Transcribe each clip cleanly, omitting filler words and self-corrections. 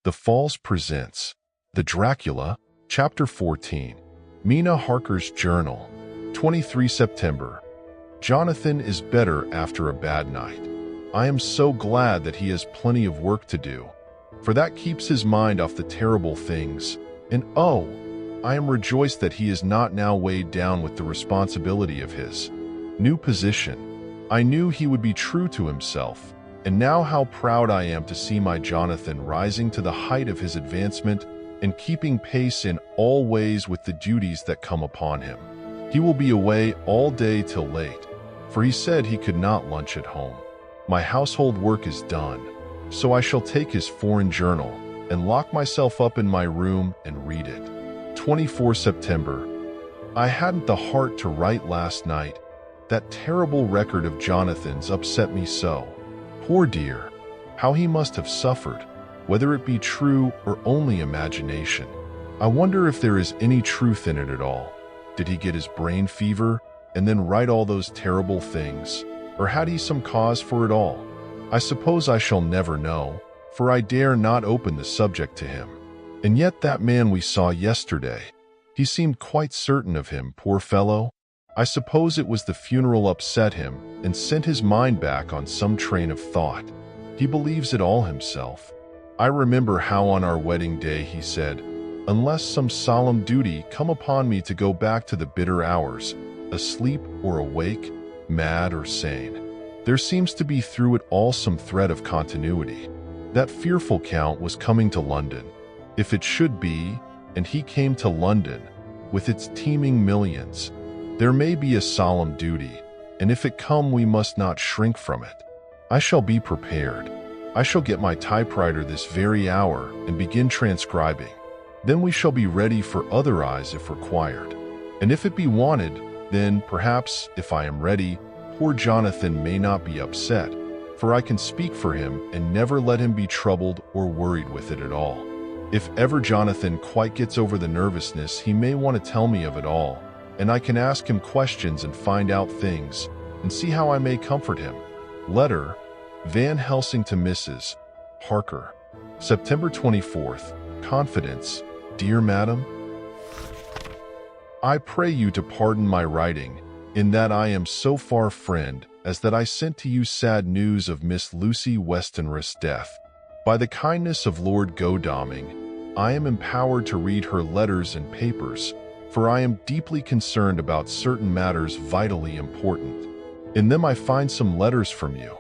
The Falls presents The Dracula, Chapter 14, Mina Harker's Journal, 23 September. Jonathan is better after a bad night. I am so glad that he has plenty of work to do, for that keeps his mind off the terrible things, and oh, I am rejoiced that he is not now weighed down with the responsibility of his new position. I knew he would be true to himself, and now how proud I am to see my Jonathan rising to the height of his advancement and keeping pace in all ways with the duties that come upon him. He will be away all day till late, for he said he could not lunch at home. My household work is done, so I shall take his foreign journal and lock myself up in my room and read it. 24 September. I hadn't the heart to write last night. That terrible record of Jonathan's upset me so. Poor dear, how he must have suffered, whether it be true or only imagination. I wonder if there is any truth in it at all. Did he get his brain fever and then write all those terrible things, or had he some cause for it all? I suppose I shall never know, for I dare not open the subject to him. And yet that man we saw yesterday, he seemed quite certain of him, poor fellow. I suppose it was the funeral upset him and sent his mind back on some train of thought. He believes it all himself. I remember how on our wedding day he said, "Unless some solemn duty come upon me to go back to the bitter hours, asleep or awake, mad or sane." There seems to be through it all some thread of continuity. That fearful Count was coming to London. If it should be, and he came to London, with its teeming millions, there may be a solemn duty, and if it come we must not shrink from it. I shall be prepared. I shall get my typewriter this very hour and begin transcribing. Then we shall be ready for other eyes if required. And if it be wanted, then perhaps, if I am ready, poor Jonathan may not be upset, for I can speak for him and never let him be troubled or worried with it at all. If ever Jonathan quite gets over the nervousness, he may want to tell me of it all, and I can ask him questions and find out things, and see how I may comfort him. Letter, Van Helsing to Mrs. Harker. September 24th. Confidence. Dear Madam, I pray you to pardon my writing, in that I am so far friend, as that I sent to you sad news of Miss Lucy Westenra's death. By the kindness of Lord Godalming, I am empowered to read her letters and papers, for I am deeply concerned about certain matters vitally important. In them I find some letters from you,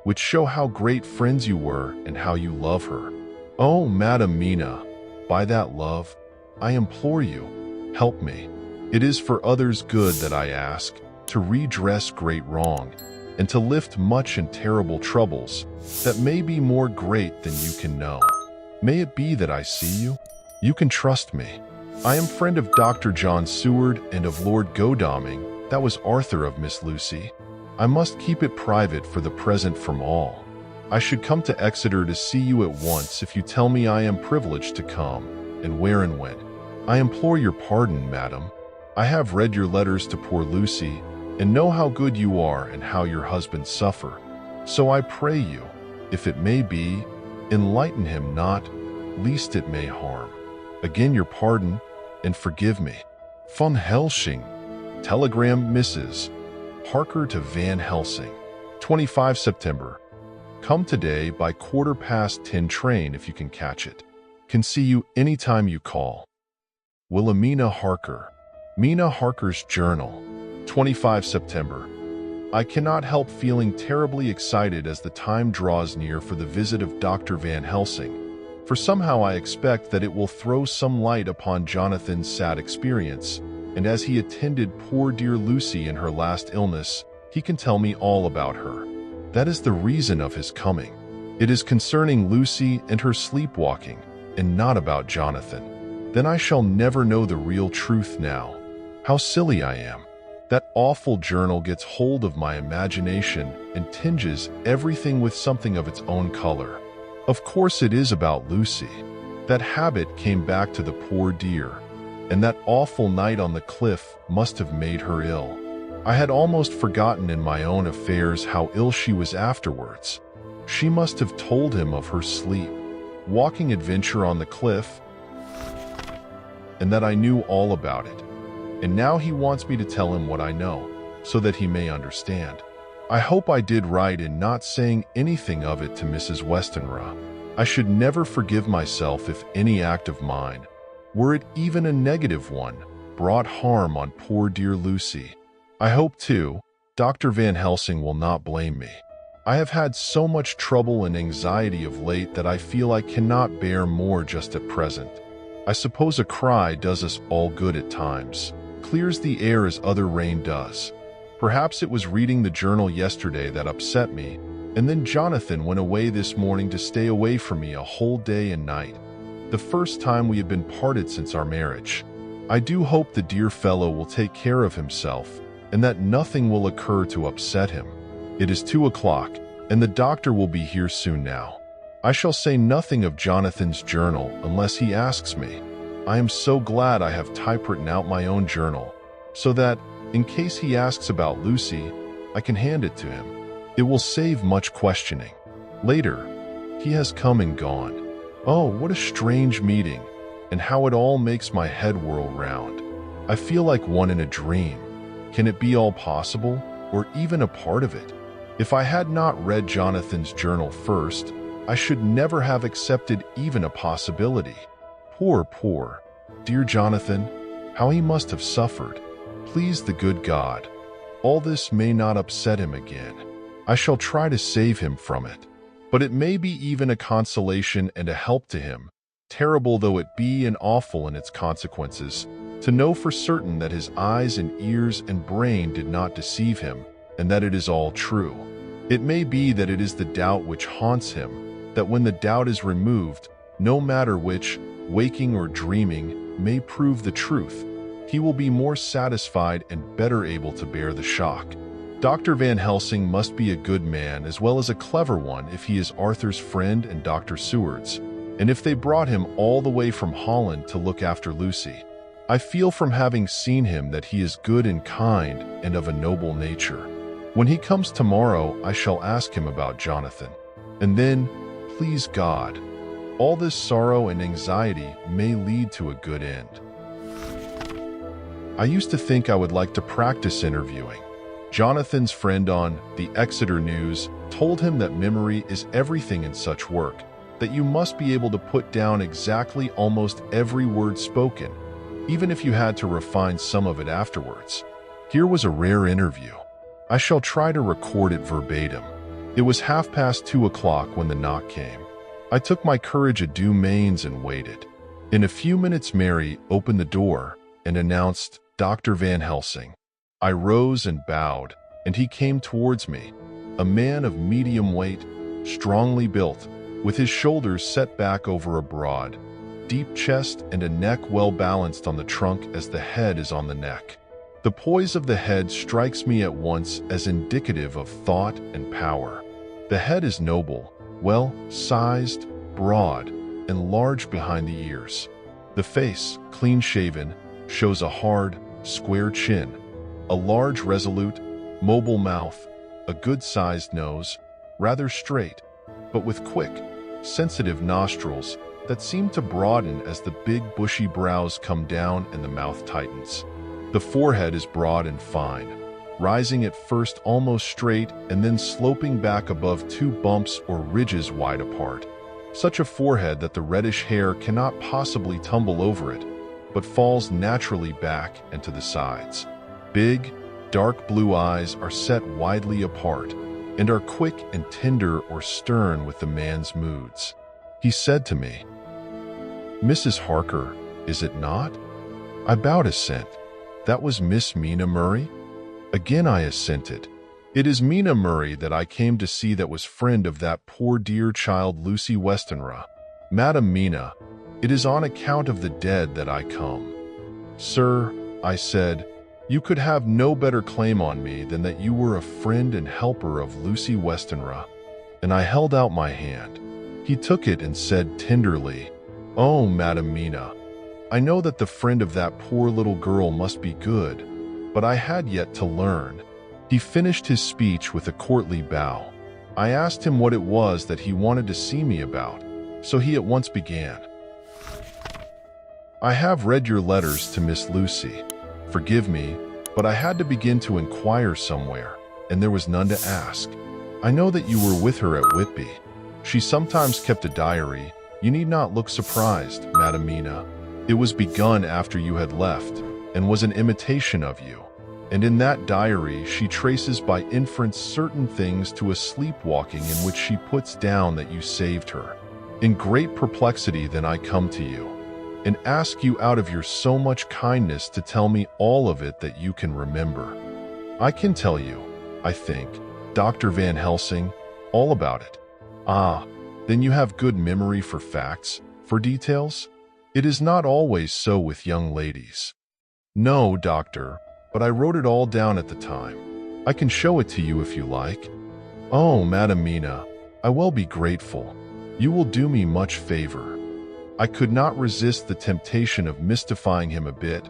which show how great friends you were and how you love her. Oh, Madam Mina, by that love, I implore you, help me. It is for others' good that I ask, to redress great wrong, and to lift much and terrible troubles, that may be more great than you can know. May it be that I see you? You can trust me. I am friend of Dr. John Seward and of Lord Godalming, that was Arthur of Miss Lucy. I must keep it private for the present from all. I should come to Exeter to see you at once if you tell me I am privileged to come, and where and when. I implore your pardon, madam. I have read your letters to poor Lucy, and know how good you are and how your husband suffer. So I pray you, if it may be, enlighten him not, lest it may harm. Again your pardon, and forgive me. Von Helsing. Telegram Mrs. Harker to Van Helsing. 25 September. Come today by 10:15 train if you can catch it. Can see you anytime you call. Wilhelmina Harker. Mina Harker's Journal. 25 September. I cannot help feeling terribly excited as the time draws near for the visit of Dr. Van Helsing, for somehow I expect that it will throw some light upon Jonathan's sad experience, and as he attended poor dear Lucy in her last illness, he can tell me all about her. That is the reason of his coming. It is concerning Lucy and her sleepwalking, and not about Jonathan. Then I shall never know the real truth now. How silly I am. That awful journal gets hold of my imagination and tinges everything with something of its own color. Of course it is about Lucy. That habit came back to the poor dear, and that awful night on the cliff must have made her ill. I had almost forgotten in my own affairs how ill she was afterwards. She must have told him of her sleep. walking adventure on the cliff, and that I knew all about it. And now he wants me to tell him what I know, so that he may understand. I hope I did right in not saying anything of it to Mrs. Westenra. I should never forgive myself if any act of mine, were it even a negative one, brought harm on poor dear Lucy. I hope, too, Dr. Van Helsing will not blame me. I have had so much trouble and anxiety of late that I feel I cannot bear more just at present. I suppose a cry does us all good at times, clears the air as other rain does. Perhaps it was reading the journal yesterday that upset me, and then Jonathan went away this morning to stay away from me a whole day and night. The first time we have been parted since our marriage. I do hope the dear fellow will take care of himself, and that nothing will occur to upset him. It is 2 o'clock, and the doctor will be here soon now. I shall say nothing of Jonathan's journal unless he asks me. I am so glad I have typewritten out my own journal, so that, in case he asks about Lucy, I can hand it to him. It will save much questioning. Later, he has come and gone. Oh, what a strange meeting, and how it all makes my head whirl round. I feel like one in a dream. Can it be all possible, or even a part of it? If I had not read Jonathan's journal first, I should never have accepted even a possibility. Poor, dear Jonathan, how he must have suffered. Please the good God, all this may not upset him again. I shall try to save him from it. But it may be even a consolation and a help to him, terrible though it be and awful in its consequences, to know for certain that his eyes and ears and brain did not deceive him, and that it is all true. It may be that it is the doubt which haunts him, that when the doubt is removed, no matter which, waking or dreaming, may prove the truth, he will be more satisfied and better able to bear the shock. Dr. Van Helsing must be a good man as well as a clever one if he is Arthur's friend and Dr. Seward's, and if they brought him all the way from Holland to look after Lucy. I feel from having seen him that he is good and kind and of a noble nature. When he comes tomorrow, I shall ask him about Jonathan. And then, please God, all this sorrow and anxiety may lead to a good end. I used to think I would like to practice interviewing. Jonathan's friend on the Exeter News told him that memory is everything in such work, that you must be able to put down exactly almost every word spoken, even if you had to refine some of it afterwards. Here was a rare interview. I shall try to record it verbatim. It was 2:30 o'clock when the knock came. I took my courage a deux mains and waited. In a few minutes Mary opened the door and announced Dr. Van Helsing. I rose and bowed, and he came towards me, a man of medium weight, strongly built, with his shoulders set back over a broad, deep chest and a neck well balanced on the trunk as the head is on the neck. The poise of the head strikes me at once as indicative of thought and power. The head is noble, well-sized, broad, and large behind the ears. The face, clean-shaven, shows a hard, square chin, a large, resolute, mobile mouth, a good-sized nose, rather straight, but with quick, sensitive nostrils that seem to broaden as the big, bushy brows come down and the mouth tightens. The forehead is broad and fine, rising at first almost straight and then sloping back above two bumps or ridges wide apart. Such a forehead that the reddish hair cannot possibly tumble over it, but falls naturally back and to the sides. Big, dark blue eyes are set widely apart and are quick and tender or stern with the man's moods. He said to me, "Mrs. Harker, is it not?" I bowed assent. That was Miss Mina Murray? Again I assented. It is Mina Murray that I came to see, that was friend of that poor dear child Lucy Westenra. Madam Mina, it is on account of the dead that I come. Sir, I said, you could have no better claim on me than that you were a friend and helper of Lucy Westenra. And I held out my hand. He took it and said tenderly, "Oh, Madam Mina, I know that the friend of that poor little girl must be good, but I had yet to learn." He finished his speech with a courtly bow. I asked him what it was that he wanted to see me about. so he at once began. I have read your letters to Miss Lucy. Forgive me, but I had to begin to inquire somewhere, and there was none to ask. I know that you were with her at Whitby. She sometimes kept a diary. You need not look surprised, Madam Mina. It was begun after you had left, and was an imitation of you. And in that diary she traces by inference certain things to a sleepwalking in which she puts down that you saved her. In great perplexity then I come to you, and ask you out of your so much kindness to tell me all of it that you can remember. I can tell you, I think, Dr. Van Helsing, all about it. Ah, then you have good memory for facts, for details? It is not always so with young ladies. No, doctor, but I wrote it all down at the time. I can show it to you if you like. Oh, Madam Mina, I will be grateful. You will do me much favor. I could not resist the temptation of mystifying him a bit.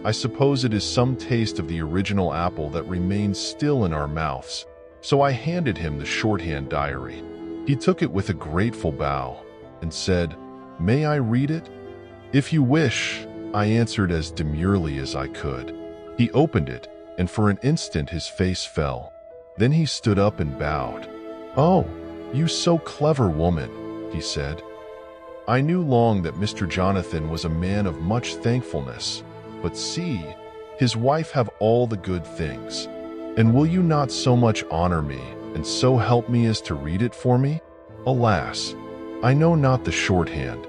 I suppose it is some taste of the original apple that remains still in our mouths. So I handed him the shorthand diary. He took it with a grateful bow and said, "May I read it?" "If you wish," I answered as demurely as I could. He opened it, and for an instant his face fell. Then he stood up and bowed. "Oh, you so clever woman," he said. I knew long that Mr. Jonathan was a man of much thankfulness, but see, his wife have all the good things. And will you not so much honor me, and so help me as to read it for me? Alas, I know not the shorthand.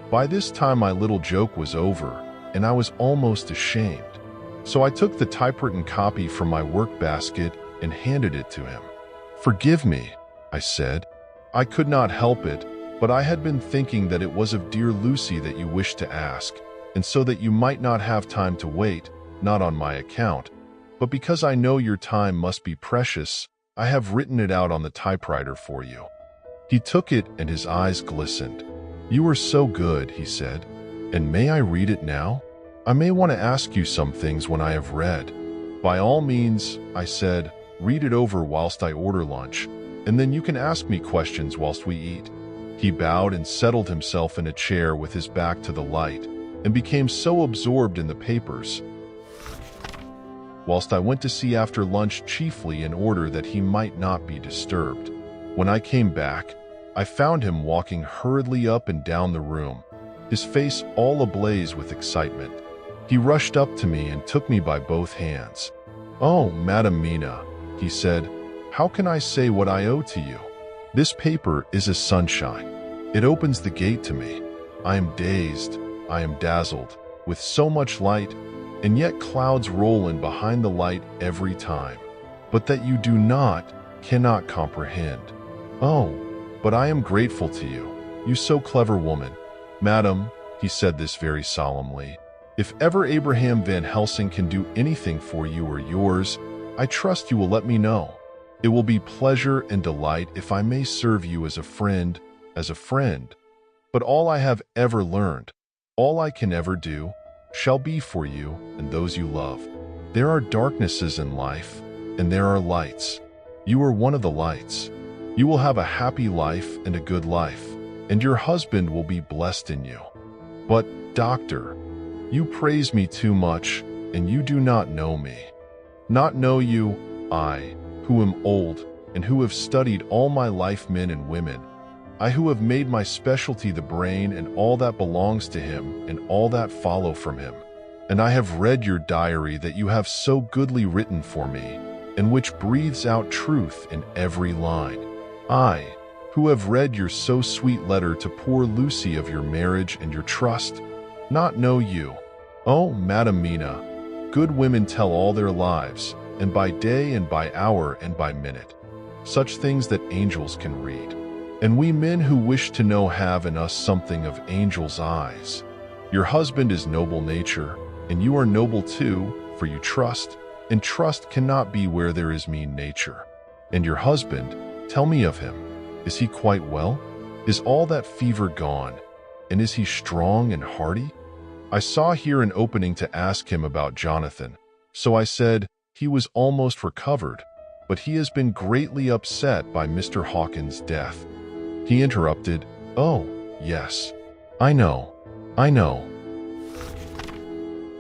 By this time my little joke was over, and I was almost ashamed. So I took the typewritten copy from my work basket and handed it to him. "Forgive me," I said. "I could not help it, but I had been thinking that it was of dear Lucy that you wished to ask, and so that you might not have time to wait, not on my account, but because I know your time must be precious, I have written it out on the typewriter for you." He took it and his eyes glistened. "You are so good," he said. "And may I read it now? I may want to ask you some things when I have read." "By all means," I said, "read it over whilst I order lunch, and then you can ask me questions whilst we eat." He bowed and settled himself in a chair with his back to the light, and became so absorbed in the papers, whilst I went to see after lunch chiefly in order that he might not be disturbed. When I came back, I found him walking hurriedly up and down the room, his face all ablaze with excitement. He rushed up to me and took me by both hands. "Oh, Madam Mina," he said, "how can I say what I owe to you? This paper is a sunshine. It opens the gate to me. I am dazed, I am dazzled, with so much light, and yet clouds roll in behind the light every time. But that you do not, cannot comprehend. Oh, but I am grateful to you, you so clever woman. Madam," he said this very solemnly, "if ever Abraham Van Helsing can do anything for you or yours, I trust you will let me know. It will be pleasure and delight if I may serve you as a friend, But all I have ever learned, all I can ever do, shall be for you and those you love. There are darknesses in life, and there are lights. You are one of the lights. You will have a happy life and a good life, and your husband will be blessed in you. But, doctor, you praise me too much, and you do not know me. Not know you, I, who am old, and who have studied all my life men and women, I who have made my specialty the brain and all that belongs to him and all that follow from him. And I have read your diary that you have so goodly written for me, and which breathes out truth in every line. I, who have read your so sweet letter to poor Lucy of your marriage and your trust, not know you. Oh, Madam Mina, good women tell all their lives, and by day and by hour and by minute, such things that angels can read. And we men who wish to know have in us something of angels' eyes. Your husband is noble nature, and you are noble too, for you trust, and trust cannot be where there is mean nature. And your husband, tell me of him. Is he quite well? Is all that fever gone? And is he strong and hearty? I saw here an opening to ask him about Jonathan, so I said he was almost recovered, but he has been greatly upset by Mr. Hawkins' death. He interrupted, "Oh, Yes. I know. I know.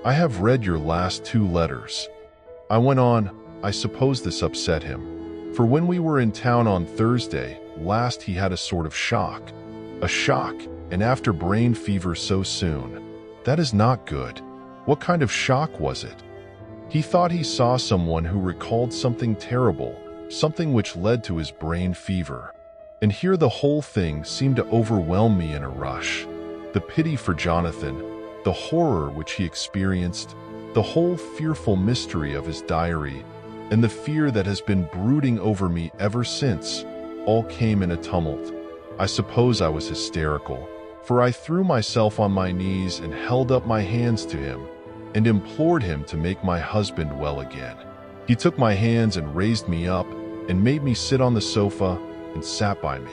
I have read your last 2 letters. I went on. I suppose this upset him. For when we were in town on Thursday last, he had a sort of shock. A shock, and after brain fever so soon. That is not good. What kind of shock was it? He thought he saw someone who recalled something terrible, something which led to his brain fever. And here the whole thing seemed to overwhelm me in a rush. The pity for Jonathan, the horror which he experienced, the whole fearful mystery of his diary, and the fear that has been brooding over me ever since, all came in a tumult. I suppose I was hysterical, for I threw myself on my knees and held up my hands to him, and implored him to make my husband well again. He took my hands and raised me up, and made me sit on the sofa, and sat by me.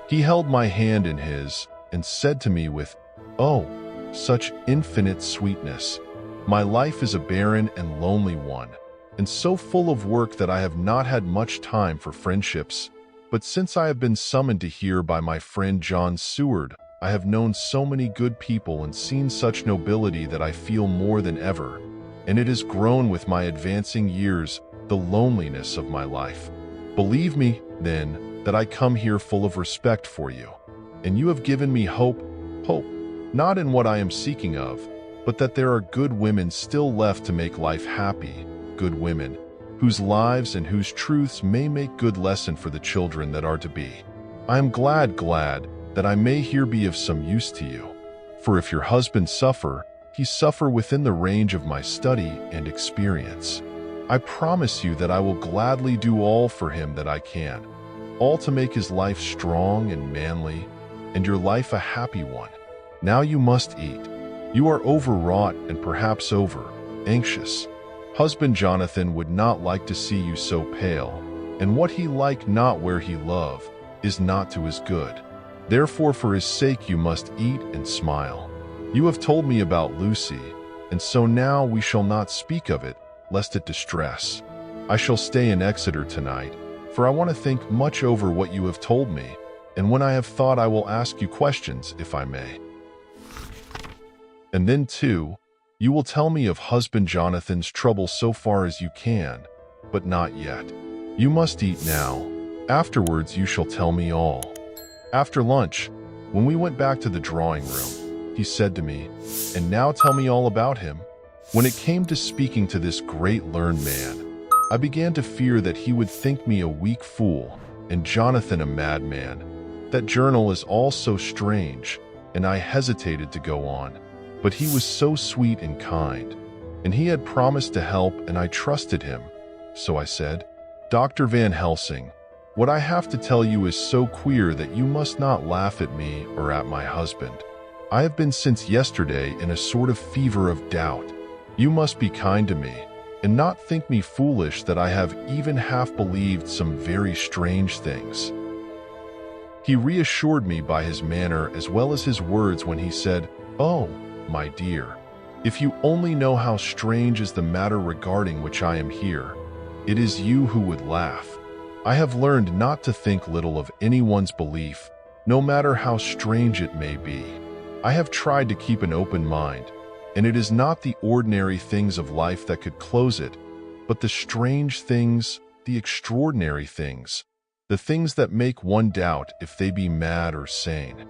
He held my hand in his, and said to me with, oh, such infinite sweetness, my life is a barren and lonely one, and so full of work that I have not had much time for friendships. But since I have been summoned to here by my friend John Seward, I have known so many good people and seen such nobility that I feel more than ever, and it has grown with my advancing years, the loneliness of my life. Believe me, then, that I come here full of respect for you, and you have given me hope, not in what I am seeking of, but that there are good women still left to make life happy, good women, whose lives and whose truths may make good lesson for the children that are to be. I am glad that I may here be of some use to you. For if your husband suffer, he suffer within the range of my study and experience. I promise you that I will gladly do all for him that I can, all to make his life strong and manly, and your life a happy one. Now you must eat. You are overwrought and perhaps anxious. Husband Jonathan would not like to see you so pale, and what he like not where he love is not to his good. Therefore for his sake you must eat and smile. You have told me about Lucy, and so now we shall not speak of it, lest it distress. I shall stay in Exeter tonight, for I want to think much over what you have told me, and when I have thought I will ask you questions, if I may. And then, too, you will tell me of husband Jonathan's trouble so far as you can, but not yet. You must eat now. Afterwards you shall tell me all. After lunch, when we went back to the drawing room, he said to me, and now tell me all about him. When it came to speaking to this great learned man, I began to fear that he would think me a weak fool, and Jonathan a madman. That journal is all so strange, and I hesitated to go on. But he was so sweet and kind, and he had promised to help, and I trusted him. So I said, Dr. Van Helsing, what I have to tell you is so queer that you must not laugh at me or at my husband. I have been since yesterday in a sort of fever of doubt. You must be kind to me, and not think me foolish that I have even half believed some very strange things. He reassured me by his manner as well as his words when he said, oh, my dear, if you only know how strange is the matter regarding which I am here, it is you who would laugh. I have learned not to think little of anyone's belief, no matter how strange it may be. I have tried to keep an open mind, and it is not the ordinary things of life that could close it, but the strange things, the extraordinary things, the things that make one doubt if they be mad or sane.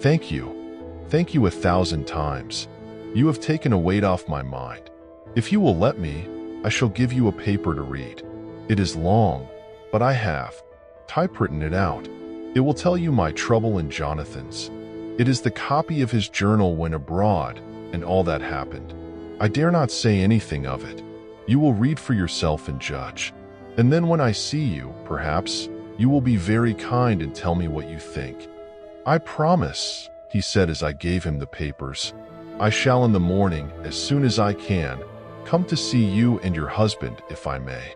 Thank you 1,000 times. You have taken a weight off my mind. If you will let me, I shall give you a paper to read. It is long, but I have typewritten it out. It will tell you my trouble and Jonathan's. It is the copy of his journal when abroad, and all that happened. I dare not say anything of it. You will read for yourself and judge. And then when I see you, perhaps, you will be very kind and tell me what you think. I promise, he said as I gave him the papers. I shall in the morning, as soon as I can, come to see you and your husband, if I may.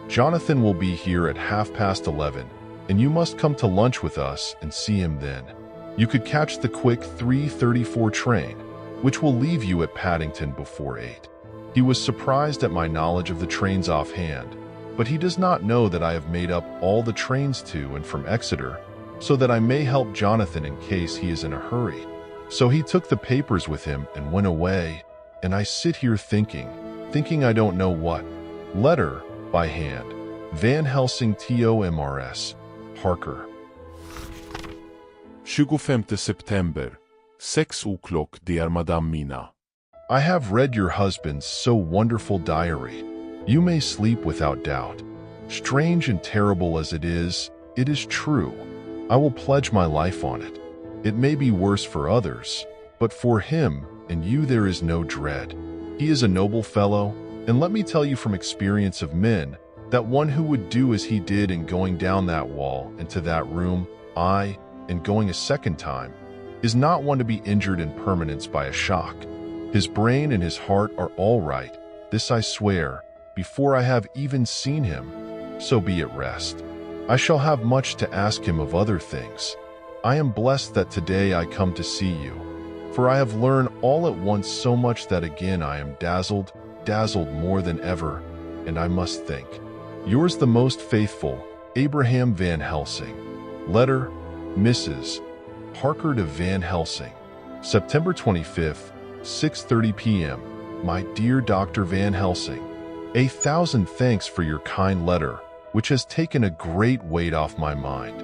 Jonathan will be here at 11:30, and you must come to lunch with us and see him then. You could catch the quick 3:34 train, which will leave you at Paddington before 8. He was surprised at my knowledge of the trains offhand, but he does not know that I have made up all the trains to and from Exeter, so that I may help Jonathan in case he is in a hurry. So he took the papers with him and went away, and I sit here thinking I don't know what. Letter, by hand. Van Helsing Tomrs. Harker. 25 September. 6 o'clock, dear Madame Mina. I have read your husband's so wonderful diary. You may sleep without doubt. Strange and terrible as it is true. I will pledge my life on it. It may be worse for others, but for him and you there is no dread. He is a noble fellow, and let me tell you from experience of men, that one who would do as he did in going down that wall into that room, and going a second time, is not one to be injured in permanence by a shock. His brain and his heart are all right, this I swear, before I have even seen him. So be at rest. I shall have much to ask him of other things. I am blessed that today I come to see you, for I have learned all at once so much that again I am dazzled more than ever, and I must think. Yours the most faithful, Abraham Van Helsing. Letter, Mrs. Harker to Van Helsing. September 25th, 6:30 p.m. My dear Dr. Van Helsing, 1,000 thanks for your kind letter, which has taken a great weight off my mind.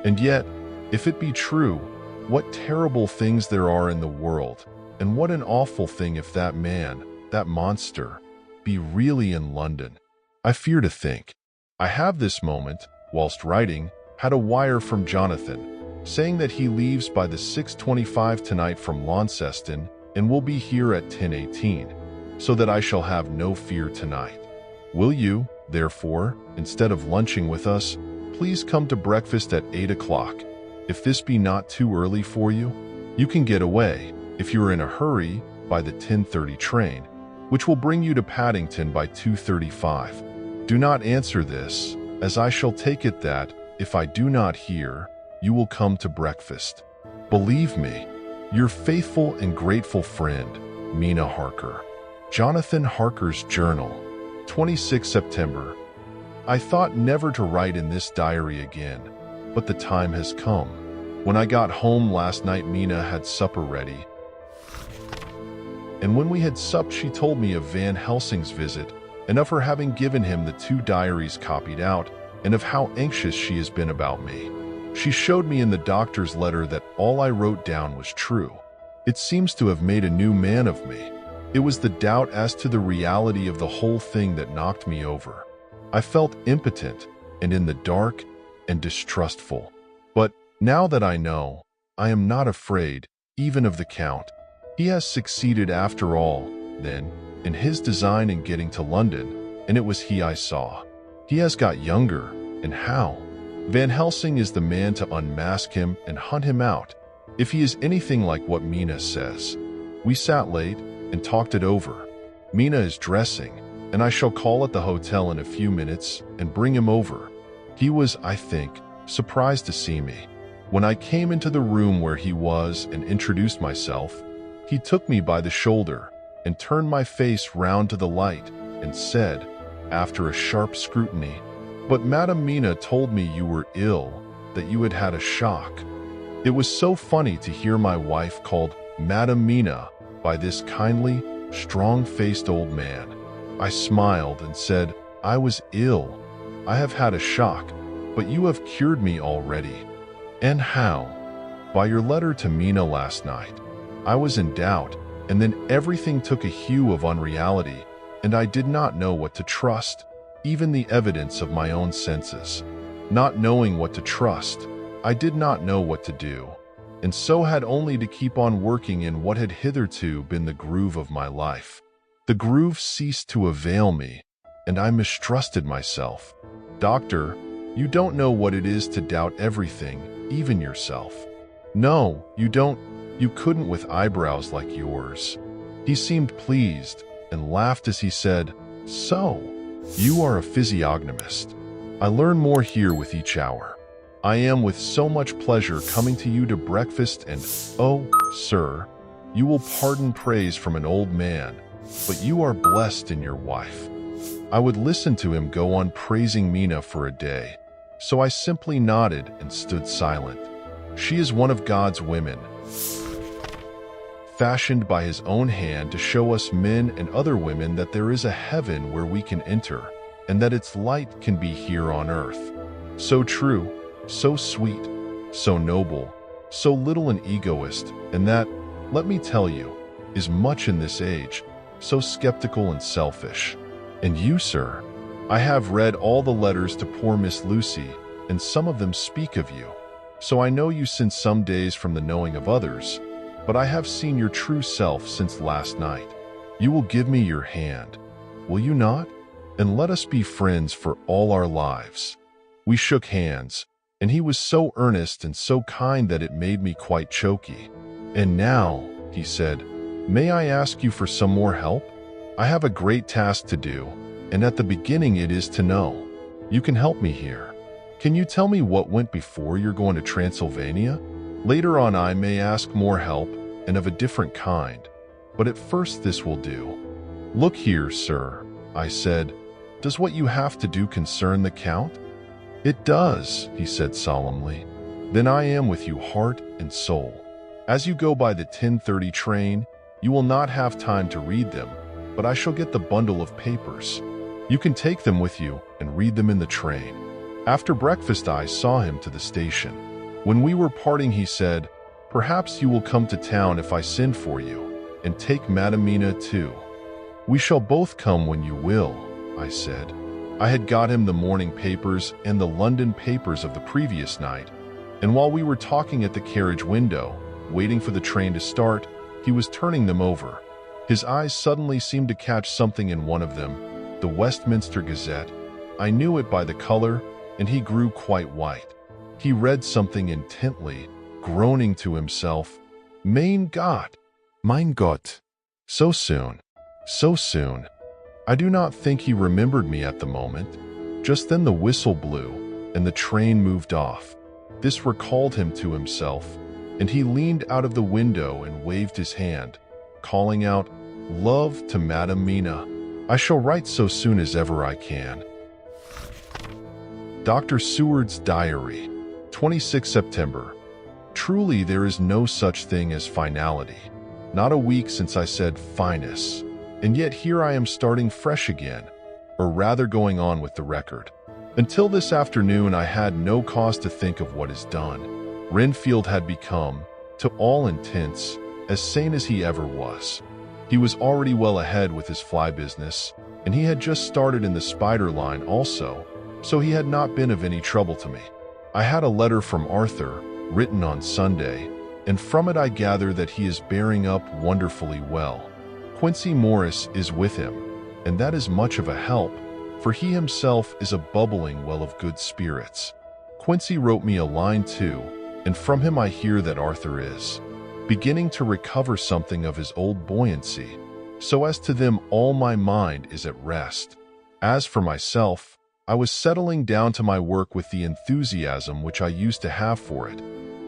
And yet, if it be true, what terrible things there are in the world, and what an awful thing if that man, that monster, be really in London. I fear to think. I have this moment, whilst writing, had a wire from Jonathan, saying that he leaves by the 6:25 tonight from Launceston and will be here at 10:18, so that I shall have no fear tonight. Will you, therefore, instead of lunching with us, please come to breakfast at 8 o'clock? If this be not too early for you, you can get away, if you are in a hurry, by the 10:30 train, which will bring you to Paddington by 2:35. Do not answer this, as I shall take it that, if I do not hear, you will come to breakfast. Believe me, your faithful and grateful friend, Mina Harker. Jonathan Harker's Journal, 26 September. I thought never to write in this diary again, but the time has come. When I got home last night, Mina had supper ready, and when we had supped, she told me of Van Helsing's visit, and of her having given him the 2 diaries copied out, and of how anxious she has been about me. She showed me in the doctor's letter that all I wrote down was true. It seems to have made a new man of me. It was the doubt as to the reality of the whole thing that knocked me over. I felt impotent and in the dark and distrustful. But now that I know, I am not afraid, even of the Count. He has succeeded after all, then, in his design in getting to London, and it was he I saw. He has got younger, and how? Van Helsing is the man to unmask him and hunt him out, if he is anything like what Mina says. We sat late and talked it over. Mina is dressing, and I shall call at the hotel in a few minutes and bring him over. He was, I think, surprised to see me. When I came into the room where he was and introduced myself, he took me by the shoulder and turned my face round to the light and said, after a sharp scrutiny, "But Madame Mina told me you were ill, that you had had a shock." It was so funny to hear my wife called Madame Mina by this kindly, strong-faced old man. I smiled and said, "I was ill. I have had a shock, but you have cured me already." "And how?" "By your letter to Mina last night. I was in doubt, and then everything took a hue of unreality, and I did not know what to trust, even the evidence of my own senses. Not knowing what to trust, I did not know what to do, and so had only to keep on working in what had hitherto been the groove of my life. The groove ceased to avail me, and I mistrusted myself. Doctor, you don't know what it is to doubt everything, even yourself. No, you don't. You couldn't with eyebrows like yours." He seemed pleased and laughed as he said, "So, you are a physiognomist. I learn more here with each hour. I am with so much pleasure coming to you to breakfast and, oh, sir, you will pardon praise from an old man, but you are blessed in your wife." I would listen to him go on praising Mina for a day. so I simply nodded and stood silent. She is one of God's women, fashioned by his own hand to show us men and other women that there is a heaven where we can enter, and that its light can be here on earth. So true, so sweet, so noble, so little an egoist, and that, let me tell you, is much in this age, so skeptical and selfish. And you, sir, I have read all the letters to poor Miss Lucy, and some of them speak of you. So I know you since some days from the knowing of others, but I have seen your true self since last night. You will give me your hand, will you not? And let us be friends for all our lives. We shook hands, and he was so earnest and so kind that it made me quite choky. And now, he said, may I ask you for some more help? I have a great task to do, and at the beginning it is to know. You can help me here. Can you tell me what went before you're going to Transylvania? Later on I may ask more help, and of a different kind, but at first this will do. Look here, sir, I said, does what you have to do concern the Count? It does, he said solemnly. Then I am with you heart and soul. As you go by the 10:30 train, you will not have time to read them, but I shall get the bundle of papers. You can take them with you and read them in the train. After breakfast I saw him to the station. When we were parting he said, perhaps you will come to town if I send for you, and take Madam Mina too. We shall both come when you will, I said. I had got him the morning papers and the London papers of the previous night, and while we were talking at the carriage window, waiting for the train to start, he was turning them over. His eyes suddenly seemed to catch something in one of them, the Westminster Gazette. I knew it by the color, and he grew quite white. He read something intently, groaning to himself, Mein Gott! Mein Gott! So soon, so soon. I do not think he remembered me at the moment. Just then the whistle blew, and the train moved off. This recalled him to himself, and he leaned out of the window and waved his hand, calling out, Love to Madam Mina. I shall write so soon as ever I can. Dr. Seward's Diary, 26 September. Truly there is no such thing as finality. Not a week since I said finus, and yet here I am starting fresh again, or rather going on with the record. Until this afternoon I had no cause to think of what is done. Renfield had become, to all intents, as sane as he ever was. He was already well ahead with his fly business, and he had just started in the spider line also, so he had not been of any trouble to me. I had a letter from Arthur, written on Sunday, and from it I gather that he is bearing up wonderfully well. Quincy Morris is with him, and that is much of a help, for he himself is a bubbling well of good spirits. Quincy wrote me a line too, and from him I hear that Arthur is beginning to recover something of his old buoyancy, so as to them all my mind is at rest. As for myself, I was settling down to my work with the enthusiasm which I used to have for it,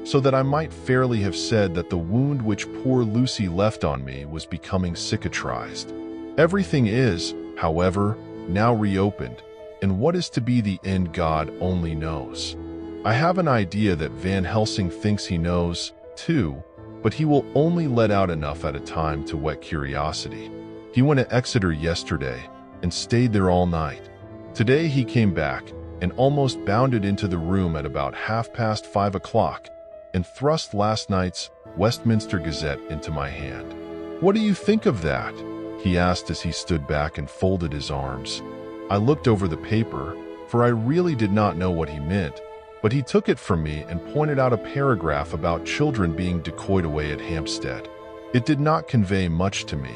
so that I might fairly have said that the wound which poor Lucy left on me was becoming cicatrized. Everything is, however, now reopened, and what is to be the end God only knows. I have an idea that Van Helsing thinks he knows, too, but he will only let out enough at a time to whet curiosity. He went to Exeter yesterday and stayed there all night. Today he came back and almost bounded into the room at about 5:30 o'clock and thrust last night's Westminster Gazette into my hand. What do you think of that? He asked as he stood back and folded his arms. I looked over the paper, for I really did not know what he meant, but he took it from me and pointed out a paragraph about children being decoyed away at Hampstead. It did not convey much to me,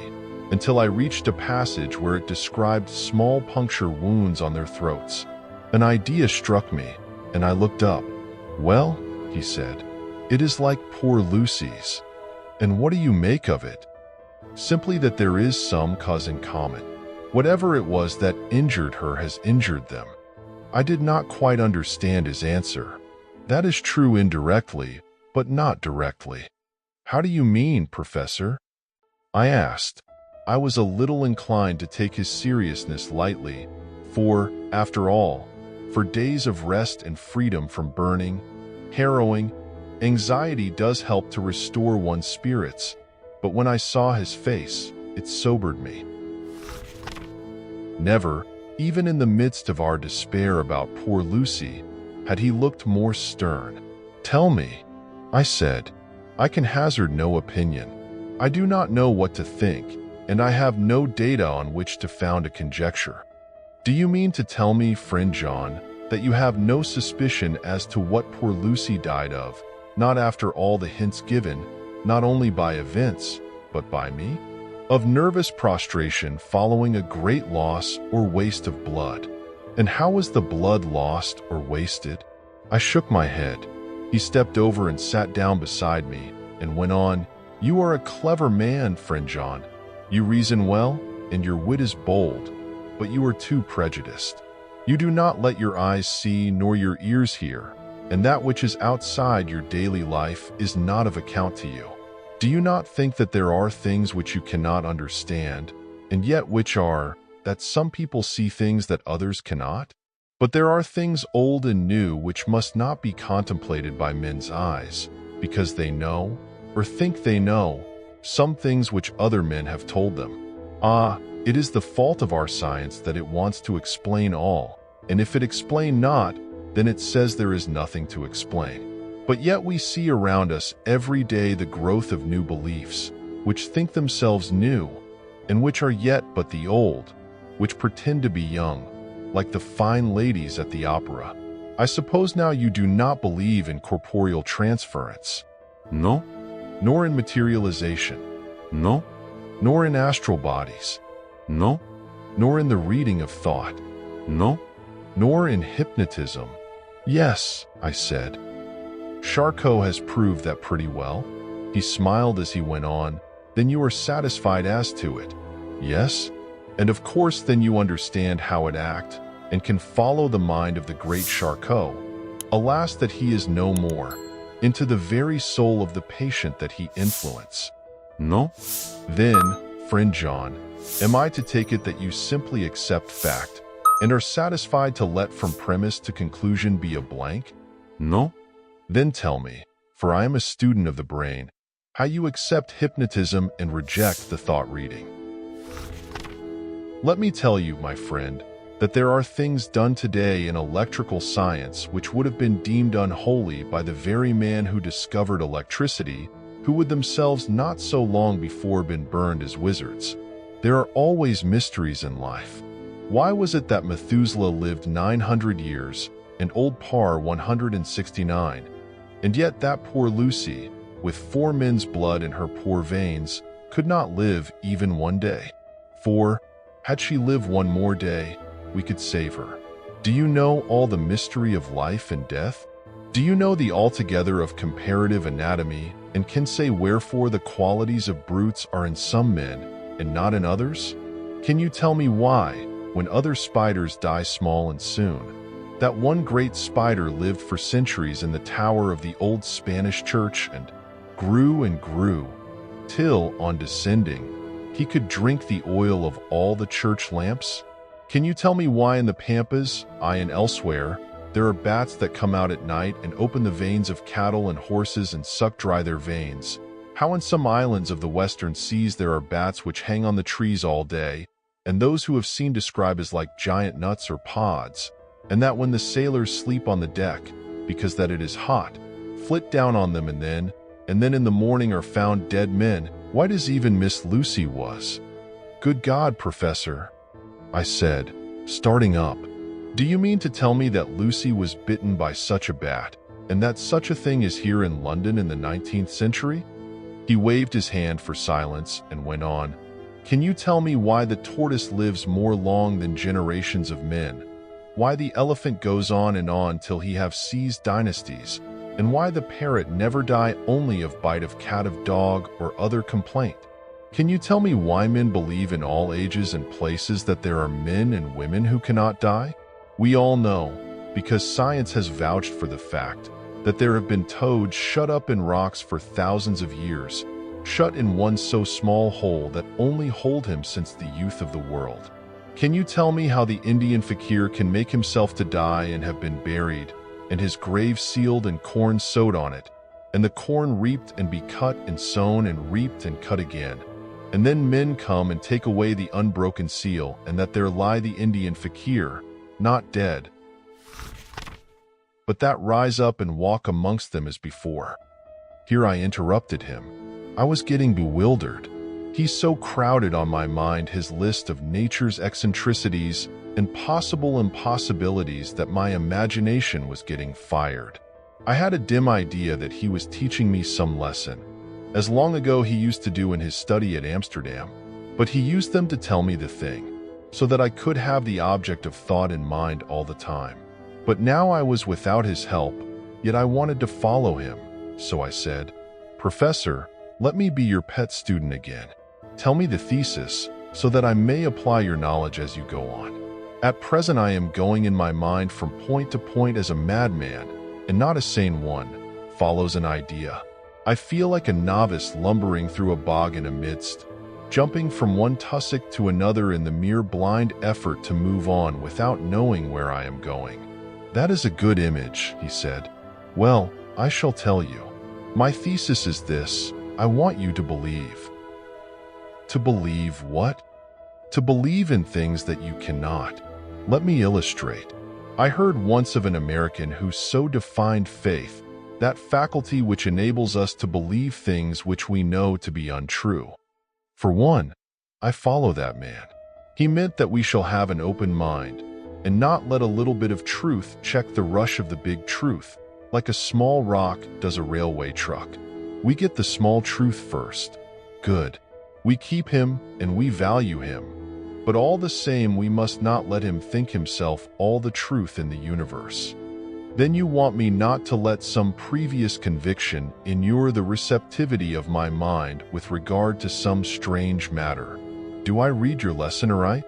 until I reached a passage where it described small puncture wounds on their throats. An idea struck me, and I looked up. Well, he said, it is like poor Lucy's. And what do you make of it? Simply that there is some cause in common. Whatever it was that injured her has injured them. I did not quite understand his answer. That is true indirectly, but not directly. How do you mean, Professor? I asked. I was a little inclined to take his seriousness lightly, for, after all, for days of rest and freedom from burning, harrowing. Anxiety does help to restore one's spirits, but when I saw his face, it sobered me. Never, even in the midst of our despair about poor Lucy, had he looked more stern. "Tell me," I said. "I can hazard no opinion. I do not know what to think, and I have no data on which to found a conjecture. Do you mean to tell me, friend John, that you have no suspicion as to what poor Lucy died of, not after all the hints given, not only by events, but by me? Of nervous prostration following a great loss or waste of blood. And how was the blood lost or wasted?" I shook my head. He stepped over and sat down beside me and went on, "You are a clever man, friend John. You reason well, and your wit is bold, but you are too prejudiced. You do not let your eyes see nor your ears hear, and that which is outside your daily life is not of account to you. Do you not think that there are things which you cannot understand, and yet which are, that some people see things that others cannot? But there are things old and new which must not be contemplated by men's eyes, because they know, or think they know, some things which other men have told them. Ah, it is the fault of our science that it wants to explain all, and if it explain not, then it says there is nothing to explain. But yet we see around us every day the growth of new beliefs, which think themselves new, and which are yet but the old, which pretend to be young, like the fine ladies at the opera. I suppose now you do not believe in corporeal transference. No, Nor in materialization. no, Nor in astral bodies. no, Nor in the reading of thought. no. Nor in hypnotism. Yes, I said. Charcot has proved that pretty well. He smiled as he went on. Then you are satisfied as to it. Yes? And of course then you understand how it act, and can follow the mind of the great Charcot. Alas that he is no more, into the very soul of the patient that he influence. No, Then, friend John, am I to take it that you simply accept fact, and are satisfied to let from premise to conclusion be a blank? no, Then tell me, for I am a student of the brain, how you accept hypnotism and reject the thought reading. Let me tell you, my friend, that there are things done today in electrical science which would have been deemed unholy by the very man who discovered electricity, who would themselves not so long before been burned as wizards. There are always mysteries in life. Why was it that Methuselah lived 900 years and old Parr 169, and yet that poor Lucy, with 4 men's blood in her poor veins, could not live even one day? For, had she lived one more day, we could save her. Do you know all the mystery of life and death? Do you know the altogether of comparative anatomy, and can say wherefore the qualities of brutes are in some men, and not in others? Can you tell me why, when other spiders die small and soon, that one great spider lived for centuries in the tower of the old Spanish church and grew, till, on descending, he could drink the oil of all the church lamps? Can you tell me why in the Pampas, aye, and elsewhere, there are bats that come out at night and open the veins of cattle and horses and suck dry their veins? How in some islands of the western seas there are bats which hang on the trees all day, and those who have seen describe as like giant nuts or pods, and that when the sailors sleep on the deck, because that it is hot, flit down on them and then in the morning are found dead men, white as even Miss Lucy was? Good God, Professor, I said, starting up. Do you mean to tell me that Lucy was bitten by such a bat, and that such a thing is here in London in the 19th century? He waved his hand for silence and went on. Can you tell me why the tortoise lives more long than generations of men? Why the elephant goes on till he have seized dynasties, and why the parrot never die only of bite of cat of dog or other complaint? Can you tell me why men believe in all ages and places that there are men and women who cannot die? We all know, because science has vouched for the fact, that there have been toads shut up in rocks for thousands of years, shut in one so small hole that only hold him since the youth of the world. Can you tell me how the Indian fakir can make himself to die and have been buried, and his grave sealed and corn sowed on it, and the corn reaped and be cut and sown and reaped and cut again, and then men come and take away the unbroken seal, and that there lie the Indian fakir, not dead, but that rise up and walk amongst them as before? Here I interrupted him. I was getting bewildered. He so crowded on my mind his list of nature's eccentricities and possible impossibilities that my imagination was getting fired. I had a dim idea that he was teaching me some lesson, as long ago he used to do in his study at Amsterdam, but he used them to tell me the thing, so that I could have the object of thought in mind all the time. But now I was without his help, yet I wanted to follow him, so I said, "Professor, let me be your pet student again. Tell me the thesis, so that I may apply your knowledge as you go on. At present I am going in my mind from point to point as a madman, and not a sane one, follows an idea. I feel like a novice lumbering through a bog in a midst, jumping from one tussock to another in the mere blind effort to move on without knowing where I am going." "That is a good image," he said. "Well, I shall tell you. My thesis is this: I want you to believe." To believe what? To believe in things that you cannot. Let me illustrate. I heard once of an American who so defined faith, that faculty which enables us to believe things which we know to be untrue. For one, I follow that man. He meant that we shall have an open mind, and not let a little bit of truth check the rush of the big truth, like a small rock does a railway truck. We get the small truth first. Good. We keep him and we value him. But all the same, we must not let him think himself all the truth in the universe. Then you want me not to let some previous conviction inure the receptivity of my mind with regard to some strange matter. Do I read your lesson aright?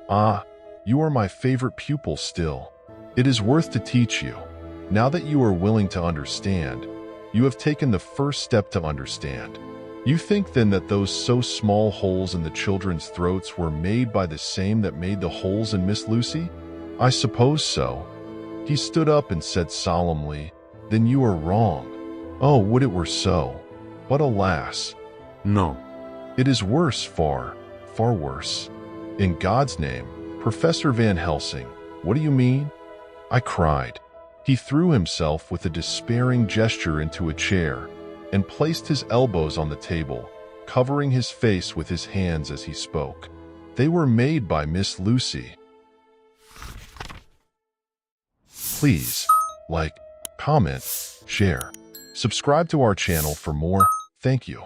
Ah, you are my favorite pupil still. It is worth to teach you. Now that you are willing to understand, you have taken the first step to understand. You think then that those so small holes in the children's throats were made by the same that made the holes in Miss Lucy? I suppose so. He stood up and said solemnly, "Then you are wrong. Oh, would it were so. But alas, No. it is worse, far, far worse. In God's name, Professor Van Helsing, what do you mean?" I cried. He threw himself with a despairing gesture into a chair and placed his elbows on the table, covering his face with his hands as he spoke. "They were made by Miss Lucy." Please, like, comment, share, subscribe to our channel for more. Thank you.